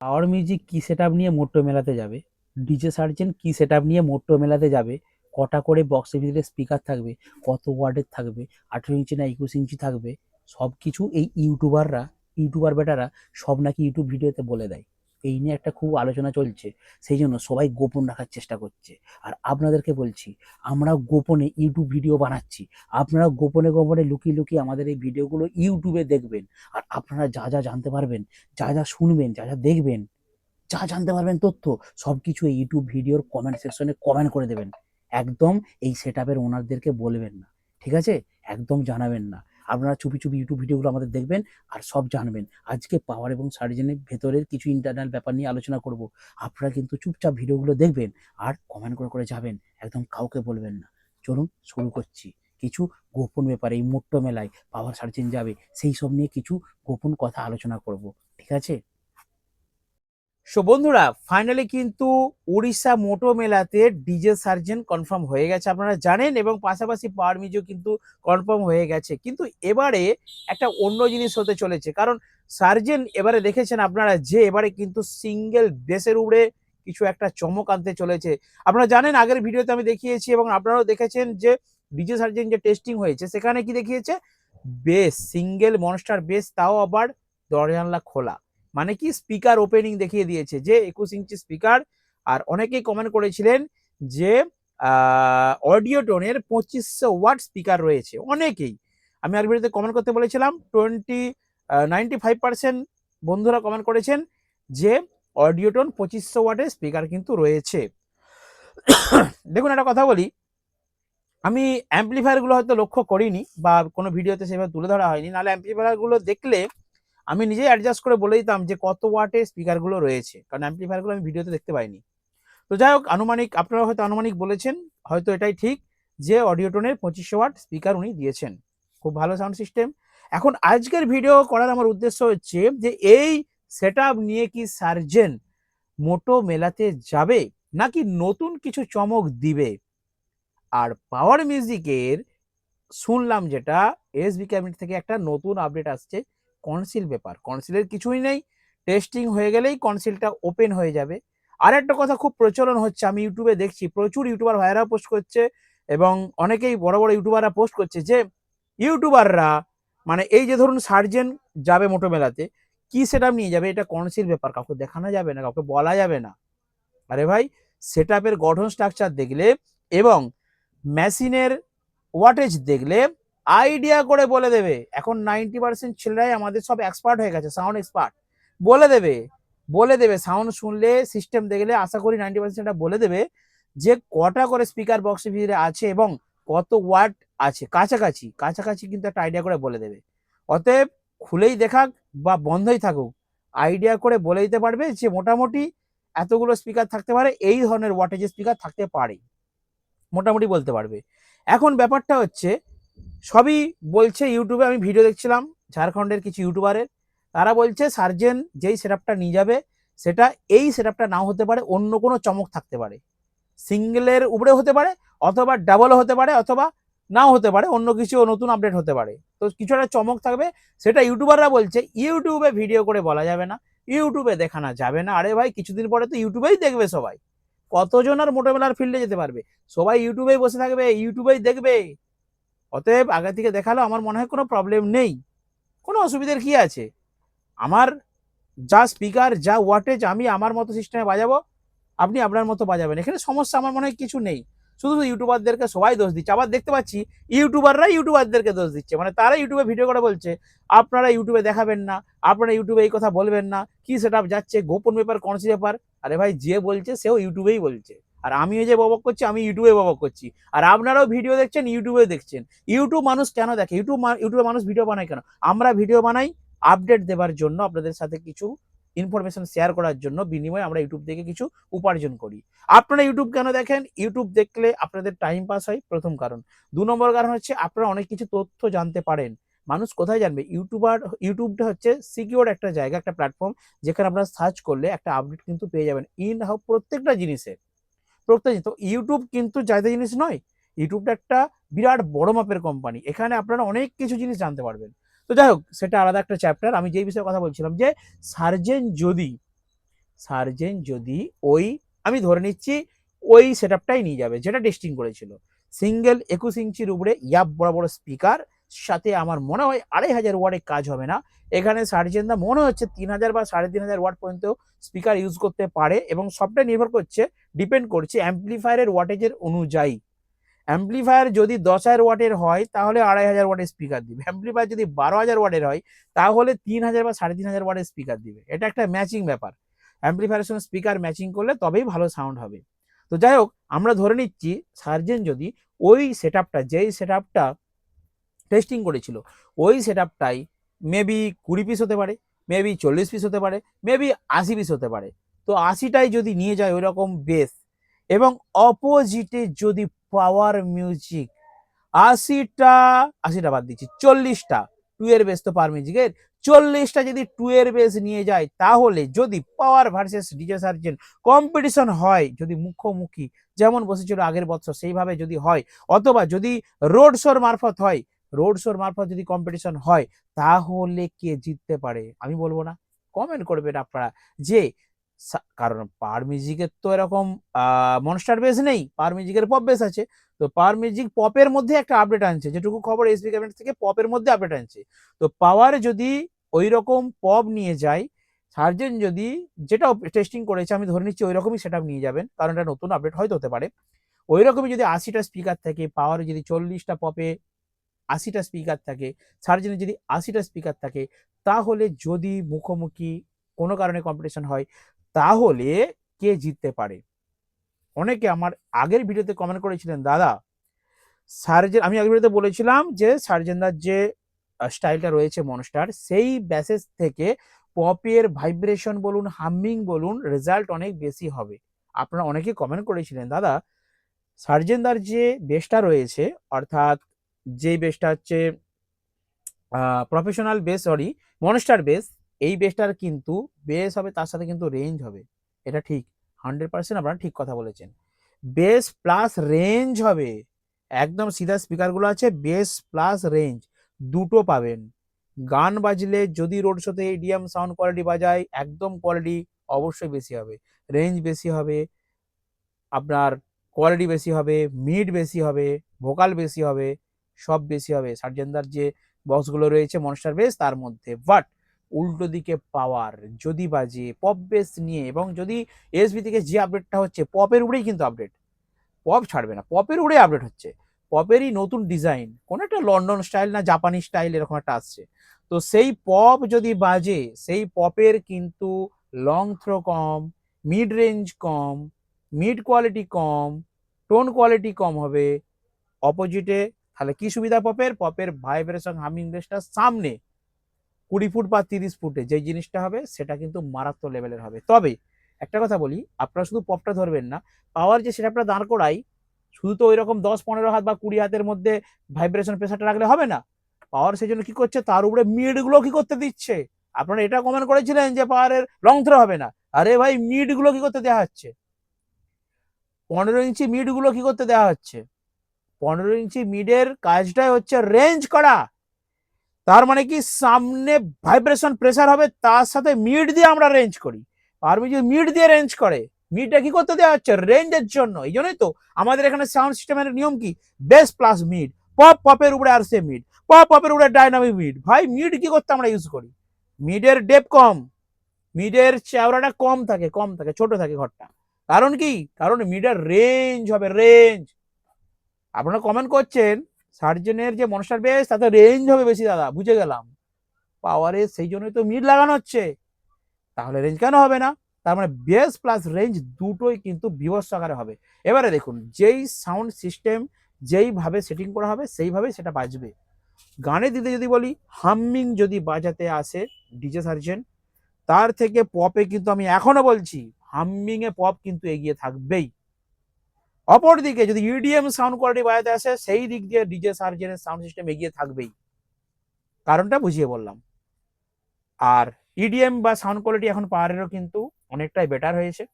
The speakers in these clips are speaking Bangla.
পাওয়ার মিউজিক কি সেটআপ নিয়ে মোট্টো মেলাতে যাবে, ডিজে সার্জেন কি সেটআপ নিয়ে মোট্টো মেলাতে যাবে, কটা করে বক্সের ভিতরে স্পিকার থাকবে, কত ওয়াটের থাকবে, 18 ইঞ্চি না 21 ইঞ্চি থাকবে, সব কিছু এই ইউটিউবার বেটারা সব নাকি ইউটিউব ভিডিওতে বলে দেয়। এই নিয়ে একটা খুব আলোচনা চলছে, সেই জন্য সবাই গোপন রাখার চেষ্টা করছে। আর আপনাদেরকে বলছি, আমরা গোপনে ইউটিউব ভিডিও বানাচ্ছি, আপনারা গোপনে গোপনে লুকিয়ে লুকিয়ে আমাদের এই ভিডিওগুলো ইউটিউবে দেখবেন। আর আপনারা যা যা জানতে পারবেন, যা যা শুনবেন, যা যা দেখবেন, যা জানতে পারবেন তথ্য, সবকিছু এই ইউটিউব ভিডিওর কমেন্ট সেকশনে কমেন্ট করে দেবেন। একদম এই সেটআপের ওনারদেরকে বলবেন না, ঠিক আছে? একদম জানাবেন না। আপনারা চুপি চুপি ইউটিউব ভিডিওগুলো আমাদের দেখবেন আর সব জানবেন। আজকে পাওয়ার এবং সার্জেনের ভেতরের কিছু ইন্টারনাল ব্যাপার নিয়ে আলোচনা করব। আপনারা কিন্তু চুপচাপ ভিডিওগুলো দেখবেন আর কমেন্ট করে করে যাবেন, একদম কাউকে বলবেন না। চলুন শুরু করছি। কিছু গোপন ব্যাপারে এই মোট্টো মেলায় পাওয়ার সার্জেন যাবে, সেই সব নিয়ে কিছু গোপন কথা আলোচনা করব, ঠিক আছে? সো বন্ধুরা, ফাইনালি কিন্তু উড়িষ্যা মোটো মেলাতে ডিজে সার্জেন কনফার্ম হয়ে গেছে, আপনারা জানেন, এবং পাশাপাশি পাওয়ার মিউজিক কিন্তু কনফার্ম হয়ে গেছে। কিন্তু এবারে একটা অন্য জিনিস হতে চলেছে, কারণ সার্জেন এবারে দেখেছেন আপনারা যে এবারে কিন্তু সিঙ্গেল বেসের উপরে কিছু একটা চমক আনতে চলেছে। আপনারা জানেন, আগের ভিডিওতে আমি দেখিয়েছি এবং আপনারাও দেখেছেন যে ডিজে সার্জেন যে টেস্টিং হয়েছে সেখানে কি দেখিয়েছে, বেস, সিঙ্গেল মনস্টার বেস, তাও আবার দরজা জানলা খোলা, মানে কি স্পিকার ওপেনিং দেখিয়ে দিয়েছে যে 21 ইঞ্চি স্পিকার। আর অনেকেই কমেন্ট করেছিলেন যে অডিও টোনের 2500 ওয়াট স্পিকার রয়েছে, অনেকেই। আমি আর ভিডিওতে কমেন্ট করতে বলেছিলাম, 95% বন্ধুরা কমেন্ট করেছেন যে অডিও টোন 2500 ওয়াটের স্পিকার কিন্তু রয়েছে। দেখুন একটা কথা বলি, আমি অ্যাম্পলিফায়ারগুলো হয়তো লক্ষ্য করিনি বা কোনো ভিডিওতে সেভাবে তুলে ধরা হয়নি, নাহলে অ্যাম্পলিফায়ারগুলো দেখলে আমি নিজেই অ্যাডজাস্ট করে বলে দিতাম যে কত ওয়াটের স্পিকারগুলো রয়েছে, কারণ অ্যাম্পলিফায়ারগুলো আমি ভিডিওতে দেখতে পাইনি। তো যাই হোক, আনুমানিক, আপনারা হয়তো আনুমানিক বলেছেন, হয়তো এটাই ঠিক যে অডিও টোনের 2500 ওয়াট স্পিকার উনি দিয়েছেন। খুব ভালো সাউন্ড সিস্টেম। এখন আজকের ভিডিও করার আমার উদ্দেশ্য হচ্ছে যে এই সেটআপ নিয়ে কি সার্জেন মোটো মেলাতে যাবে নাকি নতুন কিছু চমক দিবে। আর পাওয়ার মিউজিকের শুনলাম যেটা, এসবি ক্যাবিনেট থেকে একটা নতুন আপডেট আসছে কনসিল ব্যাপার। কনসিলের কিছুই নেই, টেস্টিং হয়ে গেলেই কনসিলটা ওপেন হয়ে যাবে। আর একটা কথা খুব প্রচলন হচ্ছে, আমি ইউটিউবে দেখছি প্রচুর ইউটিউবার ভাইয়েরা পোস্ট করছে এবং অনেকেই বড় বড় ইউটিউবাররা পোস্ট করছে যে ইউটিউবাররা, মানে এই যে ধরুন সার্জেন যাবে মোটো মেলাতে, কি সেটআপ নিয়ে যাবে, এটা কনসিল ব্যাপার, কাউকে দেখানো যাবে না, কাউকে বলা যাবে না। আরে ভাই, সেটআপের গঠন স্ট্রাকচার দেখলে এবং মেশিনের ওয়াটেজ দেখলে আইডিয়া করে বলে দেবে। এখন 90% ছেলেরাই আমাদের সব এক্সপার্ট হয়ে গেছে, সাউন্ড এক্সপার্ট। বলে দেবে, বলে দেবে সাউন্ড শুনলে, সিস্টেম দেখলে আশা করি 90% বলে দেবে যে কটা করে স্পিকার বক্সের ভিতরে আছে এবং কত ওয়াট আছে। কাছাকাছি কাছাকাছি কিন্তু একটা আইডিয়া করে বলে দেবে। অতএব খুলেই দেখাক বা বন্ধই থাকুক, আইডিয়া করে বলে দিতে পারবে যে মোটামুটি এতগুলো স্পিকার থাকতে পারে, এই ধরনের ওয়াটেজের স্পিকার থাকতে পারে, মোটামুটি বলতে পারবে। এখন ব্যাপারটা হচ্ছে, সবই বলছে ইউটিউবে, আমি ভিডিও দেখছিলাম ঝাড়খণ্ডের কিছু ইউটিউবারের, তারা বলছে সার্জেন যেই সেটআপটা নিয়ে যাবে সেটা এই সেটআপটা নাও হতে পারে, অন্য কোনো চমক থাকতে পারে, সিঙ্গেলের উপরে হতে পারে, অথবা ডাবলও হতে পারে, অথবা নাও হতে পারে, অন্য কিছু নতুন আপডেট হতে পারে। তো কিছু একটা চমক থাকবে, সেটা ইউটিউবাররা বলছে, ইউটিউবে ভিডিও করে বলা যাবে না, ইউটিউবে দেখানো যাবে না। আরে ভাই, কিছুদিন পরে তো ইউটিউবেই দেখবে সবাই, কতজন আর মোটোবেলার ফিল্ডে যেতে পারবে? সবাই ইউটিউবেই বসে থাকবে, ইউটিউবেই দেখবে। অতএব আগে থেকে দেখালো আমার মনে হয় কোনো প্রবলেম নেই, কোনো অসুবিধার কি আছে। আমার যা স্পিকার, যা ওয়াটেজ, আমি আমার মতো সিস্টেমে বাজাবো, আপনি আপনার মতো বাজাবেন, এখানে সমস্যা আমার মনে হয় কিছু নেই। শুধু ইউটিউবারদেরকে সবাই দোষ দিচ্ছে, আবার দেখতে পাচ্ছি ইউটিউবাররা ইউটিউবারদেরকে দোষ দিচ্ছে, মানে তারা ইউটিউবে ভিডিও করে বলছে আপনারা ইউটিউবে দেখাবেন না, আপনারা ইউটিউবে এই কথা বলবেন না, কি সেটআপ যাচ্ছে, গোপন ব্যাপার, কনসি ব্যাপার। আরে ভাই, যে বলছে সেও ইউটিউবেই বলছে, আর আমিও যে বকবক করছি, আমি ইউটিউবে বকবক করছি, আর আপনারাও ভিডিও দেখছেন, ইউটিউবে দেখছেন। ইউটিউব মানুষ কেন দেখে, ইউটিউবে মানুষ ভিডিও বানায় কেন? আমরা ভিডিও বানাই আপডেট দেওয়ার জন্য, আপনাদের সাথে কিছু ইনফরমেশন শেয়ার করার জন্য, বিনিময়ে আমরা ইউটিউব থেকে কিছু উপার্জন করি। আপনারা ইউটিউব কেন দেখেন? ইউটিউব দেখলে আপনাদের টাইম পাস হয়, প্রথম কারণ। 2 নম্বর কারণ হচ্ছে আপনারা অনেক কিছু তথ্য জানতে পারেন। মানুষ কোথায় জানবে? ইউটিউবটা হচ্ছে সিকিউর একটা জায়গা, একটা প্ল্যাটফর্ম, যেখানে আপনারা সার্চ করলে একটা আপডেট কিন্তু পেয়ে যাবেন ইন হাউ প্রত্যেকটা জিনিসের, প্রত্যেক। তো ইউটিউব কিন্তু জায়গা জিনিস নয়, ইউটিউবটা একটা বিরাট বড় মাপের কোম্পানি, এখানে আপনারা অনেক কিছু জিনিস জানতে পারবেন। তো যাই হোক, সেটা আলাদা একটা চ্যাপ্টার। আমি যেই বিষয়ে কথা বলছিলাম যে সার্জেন যদি সার্জেন যদি ওই, আমি ধরে নিচ্ছি ওই সেটআপটাই নিয়ে যাবে যেটা টেস্টিং করেছিল, সিঙ্গেল 21 ইঞ্চির উপরে ইয়াব বড় বড় স্পিকার সাথে, আমার মনে হয় 2500 ওয়াটে কাজ হবে না। এখানে সার্জেনদা মনে হচ্ছে 3000 বা 3500 ওয়াট পর্যন্ত স্পিকার ইউজ করতে পারে, এবং সবটা নির্ভর করছে, ডিপেন্ড করছে অ্যাম্পলিফায়ারের ওয়াটেজের অনুযায়ী। অ্যাম্পলিফায়ার যদি 10,000 ওয়াটের হয় তাহলে 2500 ওয়াটের স্পিকার দিবে, অ্যাম্পলিফায়ার যদি 12,000 ওয়াটের হয় তাহলে 3000 বা 3500 ওয়াটের স্পিকার দিবে। এটা একটা ম্যাচিং ব্যাপার, অ্যাম্পলিফায়ারের সঙ্গে স্পিকার ম্যাচিং করলে তবেই ভালো সাউন্ড হবে। তো যাই হোক, আমরা ধরে নিচ্ছি সার্জেন যদি ওই সেটআপটা, যেই সেটআপটা টেস্টিং করেছিল, ওই সেটআপটাই মেবি 20 পিস হতে পারে, মেবি 40 পিস হতে পারে, মেবি 80 পিস হতে পারে। তো 80টাই যদি নিয়ে যায় ওই রকম বেস, এবং অপোজিটে যদি পাওয়ার মিউজিক 80টা বাদ দিচ্ছি, 40টা 2 এর বেস তো পাওয়ার মিউজিকের, 40টা যদি 2 এর বেস নিয়ে যায়, তাহলে যদি power versus DJ surgeon competition হয়, যদি মুখোমুখি যেমন বসেছিল আগের বছর সেইভাবে যদি হয়, অথবা যদি রোড শোর মারফত হয়, রোড শোর মারফত যদি কম্পিটিশন হয়, তাহলে কে জিততে পারে আমি বলবো না, কমেন্ট করবেন আপনারা। যে কারণ পাওয়ার মিউজিকের তো এরকম মনস্টার বেস নেই, পাওয়ার মিউজিকের পপ বেস আছে। তো পাওয়ার মিউজিক পপের মধ্যে একটা আপডেট আনছে, যেটুকু খবর এসবি ক্যাবিনেট থেকে পপের মধ্যে আপডেট আনছে। তো পাওয়ার যদি ওই রকম পপ নিয়ে যায়, সার্জেন যদি যেটা টেস্টিং করেছে আমি ধরে নিচ্ছি ওই রকমই সেটআপ নিয়ে যাবেন, কারণ এটা নতুন আপডেট হয়তো হতে পারে। ওই রকমই যদি 80টা স্পিকার থাকে, পাওয়ারে যদি 40টা, পপে 80টা স্পিকার থাকে, সার্জেনের যদি 80টা স্পিকার থাকে, তাহলে যদি মুখোমুখি কোনো কারণে কম্পিটিশন হয়, তাহলে কে জিততে পারে? অনেকে আমার আগের ভিডিওতে কমেন্ট করেছিলেন, দাদা সার্জেন, আমি আগের ভিডিওতে বলেছিলাম যে সার্জেনদার যে স্টাইলটা রয়েছে মনস্টার, সেই ব্যাসেস থেকে পপের ভাইব্রেশন বলুন, হামিং বলুন, রেজাল্ট অনেক বেশি হবে। আপনারা অনেকে কমেন্ট করেছিলেন, দাদা সার্জেনদার যে বেসটা রয়েছে, অর্থাৎ যেই বেসটা হচ্ছে professional base, sorry monster base, এই বেসটার কিন্তু বেস হবে, তার সাথে কিন্তু রেঞ্জ হবে। এটা ঠিক, 100% আপনারা ঠিক কথা বলেছেন, বেস প্লাস রেঞ্জ হবে। একদম সিধা স্পিকারগুলো আছে, বেস প্লাস রেঞ্জ দুটো পাবেন। গান বাজলে যদি রোড শোতে ইডিএম সাউন্ড কোয়ালিটি বাজায়, একদম কোয়ালিটি অবশ্যই বেশি হবে, রেঞ্জ বেশি হবে, আপনার কোয়ালিটি বেশি হবে, মিড বেশি হবে, ভোকাল বেশি হবে, সব বেশি হবে সার্জেনদার যে বক্সগুলো রয়েছে মনস্টার বেস তার মধ্যে। বাট উল্টো দিকে পাওয়ার যদি বাজে পপ বেস নিয়ে, এবং যদি এসবি থেকে যে আপডেটটা হচ্ছে পপের উপরেই কিন্তু আপডেট, পপ ছাড়বে না, পপের উপরে আপডেট হচ্ছে, পপেরই নতুন ডিজাইন, কোন একটা লন্ডন স্টাইল না জাপানি স্টাইল এরকম একটা আসছে। তো সেই পপ যদি বাজে, সেই পপের কিন্তু লং থ্রো কম, মিড রেঞ্জ কম, মিড কোয়ালিটি কম, টোন কোয়ালিটি কম হবে। অপোজিটে তাহলে কি সুবিধা পপের? পপের ভাইব্রেশন হামিং বেসটা সামনে 20 ফুট বা 30 ফুটে যে জিনিসটা হবে সেটা কিন্তু মারাত্মক লেভেলের হবে। তবে একটা কথা বলি, আপনারা শুধু পপটা ধরবেন না, পাওয়ার যে সেটআপটা দাঁড় করাই, শুধু তো ওই রকম 10-15 হাত বা 20 হাতের মধ্যে ভাইব্রেশন প্রেসারটা রাখলে হবে না। পাওয়ার সেই জন্য কি করছে, তার উপরে মিড গুলো কি করতে দিচ্ছে। আপনারা এটা কমেন্ট করেছিলেন যে পাওয়ারের লং থ্রো হবে না, আরে ভাই মিড গুলো কি করতে দেওয়া হচ্ছে, 15 ইঞ্চি মিড গুলো কি করতে দেওয়া হচ্ছে। 15 ইঞ্চি মিডের কাজটাই হচ্ছে রেঞ্জ করা, তার মানে কি সামনে ভাইব্রেশন প্রেসার হবে, তার সাথে মিড দিয়ে আমরা রেঞ্জ করি। আর যদি মিড দিয়ে রেঞ্জ করে, মিডটা কি করতে দেওয়া হচ্ছে, রেঞ্জের জন্য। এই জন্যই তো আমাদের এখানে সাউন্ড সিস্টেমের নিয়ম কি, বেস প্লাস মিড, পপ পপের উপরে আর সে মিড, পপ পপের উপরে ডাইনামিক মিড। ভাই মিড কি করতে আমরা ইউজ করি, মিডের ডেপ কম, মিডের চওড়াটা কম থাকে, ছোট থাকে ঘরটা। কারণ কি, কারণ মিডের রেঞ্জ হবে, রেঞ্জ। আপনারা কমেন্ট করছেন সার্জেনের যে মনস্টার বেস তাতে রেঞ্জ হবে বেশি, দাদা বুঝে গেলাম, পাওয়ারে সেই জন্যই তো মিড লাগানো হচ্ছে, তাহলে রেঞ্জ কেন হবে না? তার মানে বেস প্লাস রেঞ্জ দুটোই কিন্তু বিভৎস আকারে হবে। এবারে দেখুন, যেই সাউন্ড সিস্টেম যেইভাবে সেটিং করা হবে সেইভাবেই সেটা বাজবে। গানে দিতে যদি বলি, হামিং যদি বাজাতে আসে ডিজে সার্জেন, তার থেকে পপে কিন্তু আমি এখনো বলছি হামিং এ পপ কিন্তু এগিয়ে থাকবেই। অপরদিকে যদি ইডিএম সাউন্ড কোয়ালিটি বাজাতে আসে, সেই দিক দিয়ে ডিজে সার্জেনের সাউন্ড সিস্টেম এগিয়ে থাকবেই, কারণটা বুঝিয়ে বললাম। আর ইডিএম বা সাউন্ড কোয়ালিটি এখন পাওয়ারেরও কিন্তু অনেকটাই বেটার হয়েছে,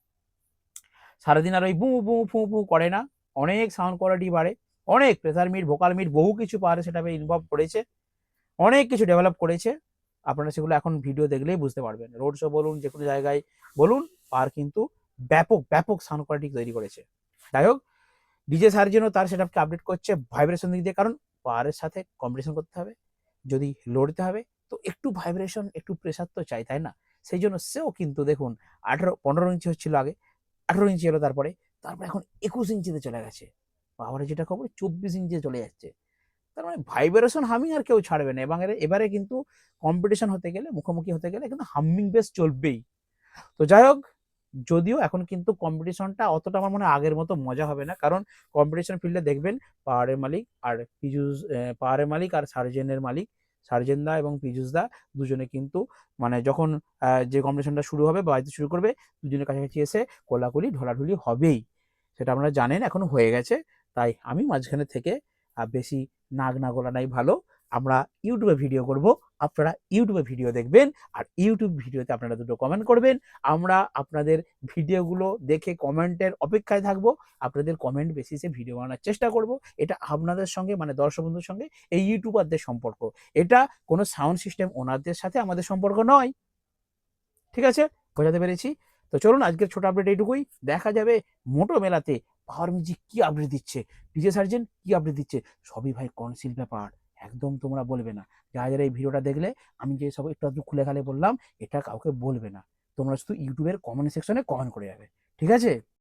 সারাদিন আর ওই বু বু ফু ফু করে না, অনেক সাউন্ড কোয়ালিটি বাড়ে, অনেক প্রেসার মিট, ভোকাল মিট, বহু কিছু পাওয়ারে সেটাকে ইনভলভ করেছে, অনেক কিছু ডেভেলপ করেছে। আপনারা সেগুলো এখন ভিডিও দেখলেই বুঝতে পারবেন, রোড শো বলুন, যে কোনো জায়গায় বলুন, আর কিন্তু ব্যাপক ব্যাপক সাউন্ড কোয়ালিটি তৈরি করেছে। যাই হোক, ডিজে সার্জেনও তার সেটআপকে আপডেট করছে ভাইব্রেশন দিক দিয়ে, কারণ পাওয়ারের সাথে কম্পিটিশন করতে হবে, যদি লোড দিতে হবে তো একটু ভাইব্রেশন একটু প্রেশার তো চাই, তাই না? সেই জন্য সেও কিন্তু দেখুন 15 ইঞ্চি হচ্ছিল আগে, 18 ইঞ্চি এলো, তারপরে এখন 21 ইঞ্চিতে চলে গেছে। পাওয়ারে যেটা খবর 24 ইঞ্চিতে চলে যাচ্ছে। তার মানে ভাইব্রেশন হামিং আর কেউ ছাড়বে না, এবং এবারে কিন্তু কম্পিটিশন হতে গেলে, মুখোমুখি হতে গেলে কিন্তু হামিং বেস চলবেই। তো যাই হোক, যদিও এখন কিন্তু কম্পিটিশনটা অতটা আমার মনে হয় আগের মতো মজা হবে না, কারণ কম্পিটিশন ফিল্ডে দেখবেন পাওয়ারের মালিক আর পাওয়ারের মালিক আর সার্জেনের মালিক, সার্জেন দা এবং পীযুষ দা দুজনে কিন্তু মানে যখন যে কম্পিটিশনটা শুরু হবে বা বাজতে শুরু করবে, দুজনের কাছাকাছি এসে কোলাকুলি ঢলাঢুলি হবেই, সেটা আপনারা জানেন, এখনো হয়ে গেছে। তাই আমি মাঝখানে থেকে বেশি নাক না গলানাই ভালো। আমরা ইউটিউবে ভিডিও করব, আপনারা ইউটিউবে ভিডিও দেখবেন, আর ইউটিউব ভিডিওতে আপনারা দুটো কমেন্ট করবেন। আমরা আপনাদের ভিডিওগুলো দেখে কমেন্টের অপেক্ষায় থাকবো, আপনাদের কমেন্ট বেসিসে ভিডিও বানানোর চেষ্টা করব। এটা আপনাদের সঙ্গে মানে দর্শক বন্ধুর সঙ্গে এই ইউটিউবারদের সম্পর্ক, এটা কোনো সাউন্ড সিস্টেম ওনারদের সাথে আমাদের সম্পর্ক নয়। ঠিক আছে, বোঝাতে পেরেছি? তো চলুন আজকের ছোট আপডেট এইটুকুই। দেখা যাবে মোটো মেলাতে পাওয়ার মিউজিক কি আপডেট দিচ্ছে, ডিজে সার্জেন কি আপডেট দিচ্ছে, সবই ভাই কনসিল ব্যাপার, একদম তোমরা বলবে না। যারা যারা এই ভিডিওটা দেখলে আমি যে সব একটু আধটু খুলে খালে বললাম, এটা কাউকে বলবে না, তোমরা শুধু ইউটিউবের কমেন্ট সেকশনে কমেন্ট করে যাবে। ঠিক আছে?